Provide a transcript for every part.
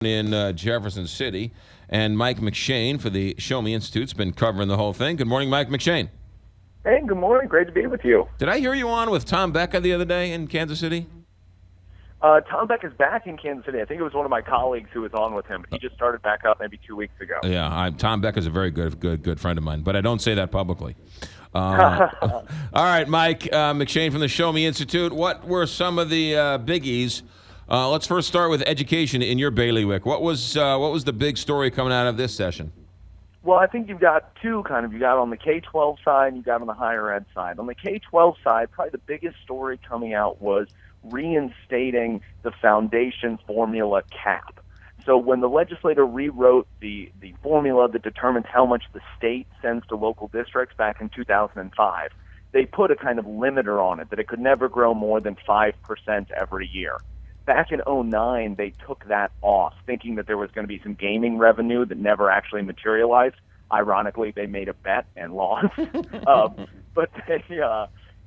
in Jefferson City, and Mike McShane for the Show Me Institute's been covering the whole thing. Good morning, Mike McShane. Hey, good morning. Great to be with you. Did I hear you on with Tom Becca the other day in Kansas City? Tom Beck is back in Kansas City. I think it was one of my colleagues who was on with him. He just started back up maybe 2 weeks ago. Yeah, Tom Becca is a very good friend of mine, but I don't say that publicly. All right, Mike McShane from the Show Me Institute. What were some of the biggies? Let's first start with education in your bailiwick. What was the big story coming out of this session? Well, I think you've got two kind of. You got on the K-12 side and you got on the higher ed side. On the K-12 side, probably the biggest story coming out was reinstating the foundation formula cap. So when the legislator rewrote the formula that determines how much the state sends to local districts back in 2005, they put a kind of limiter on it that it could never grow more than 5% every year. Back in 2009, they took that off, thinking that there was going to be some gaming revenue that never actually materialized. Ironically, they made a bet and lost. But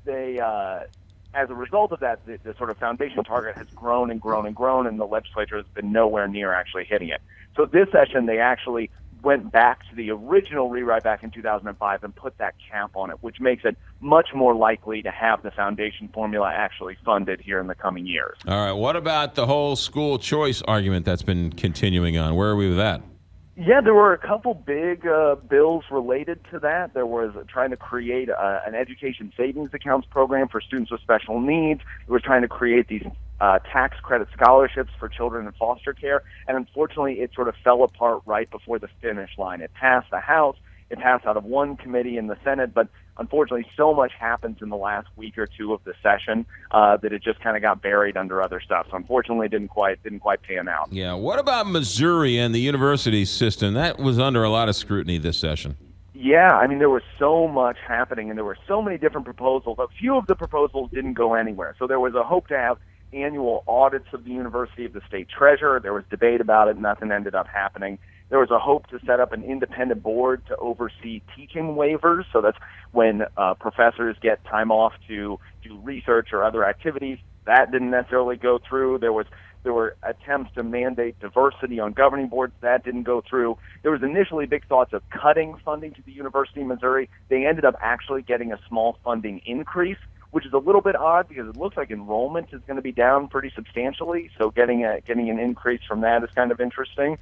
they as a result of that, the sort of foundation target has grown and grown and grown, and the legislature has been nowhere near actually hitting it. So this session, they actually went back to the original rewrite back in 2005 and put that cap on it, which makes it much more likely to have the foundation formula actually funded here in the coming years. All right. What about the whole school choice argument that's been continuing on? Where are we with that? Yeah, there were a couple big bills related to that. There was trying to create an education savings accounts program for students with special needs. It was trying to create these tax credit scholarships for children in foster care. And unfortunately, it sort of fell apart right before the finish line. It passed the House. It passed out of one committee in the Senate, but unfortunately, so much happens in the last week or two of the session that it just kind of got buried under other stuff. So unfortunately, didn't quite pan out. Yeah. What about Missouri and the university system? That was under a lot of scrutiny this session. Yeah, I mean, there was so much happening, and there were so many different proposals. A few of the proposals didn't go anywhere. So there was a hope to have annual audits of the university of the state treasurer. There was debate about it. Nothing ended up happening. There was a hope to set up an independent board to oversee teaching waivers. So that's when professors get time off to do research or other activities. That didn't necessarily go through. There were attempts to mandate diversity on governing boards. That didn't go through. There was initially big thoughts of cutting funding to the University of Missouri. They ended up actually getting a small funding increase, which is a little bit odd because it looks like enrollment is going to be down pretty substantially. So getting an increase from that is kind of interesting.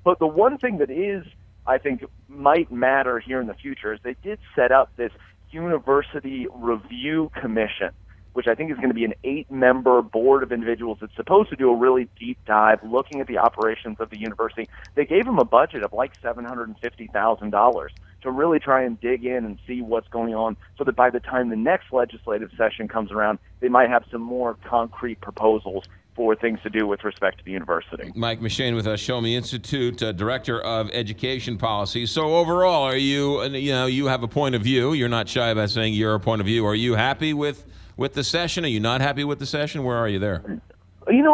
But the one thing that is, I think, might matter here in the future is they did set up this University Review Commission, which I think is going to be an 8-member board of individuals that's supposed to do a really deep dive looking at the operations of the university. They gave them a budget of like $750,000 to really try and dig in and see what's going on so that by the time the next legislative session comes around, they might have some more concrete proposals for things to do with respect to the university. Mike McShane with us, Show Me Institute, Director of Education Policy. So overall, you have a point of view. You're not shy about saying your point of view. Are you happy with the session? Are you not happy with the session? Where are you there?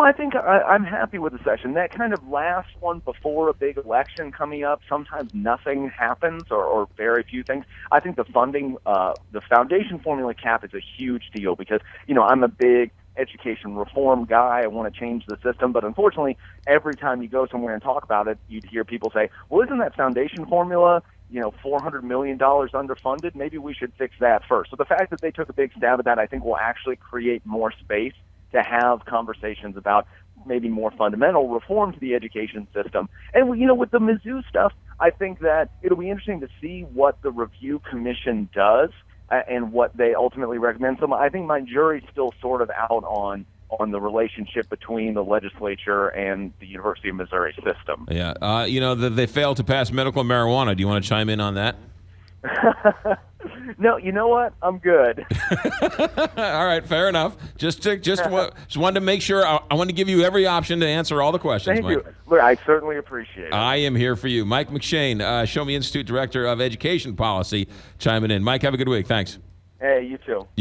I think I'm happy with the session. That kind of last one before a big election coming up, sometimes nothing happens or very few things. I think the funding, the foundation formula cap is a huge deal because, I'm a big education reform guy. I want to change the system. But unfortunately, every time you go somewhere and talk about it, you'd hear people say, well, isn't that foundation formula $400 million underfunded? Maybe we should fix that first. So the fact that they took a big stab at that, I think will actually create more space to have conversations about maybe more fundamental reform to the education system. And, with the Mizzou stuff, I think that it'll be interesting to see what the review commission does and what they ultimately recommend. So I think my jury's still sort of out on the relationship between the legislature and the University of Missouri system. Yeah. They failed to pass medical marijuana. Do you want to chime in on that? No, you know what? I'm good. All right, fair enough. Just wanted to make sure. I want to give you every option to answer all the questions. Thank Mike. you. Look, I certainly appreciate it. I am here for you. Mike McShane, Show Me Institute Director of Education Policy, chiming in. Mike, have a good week. Thanks. Hey, you too.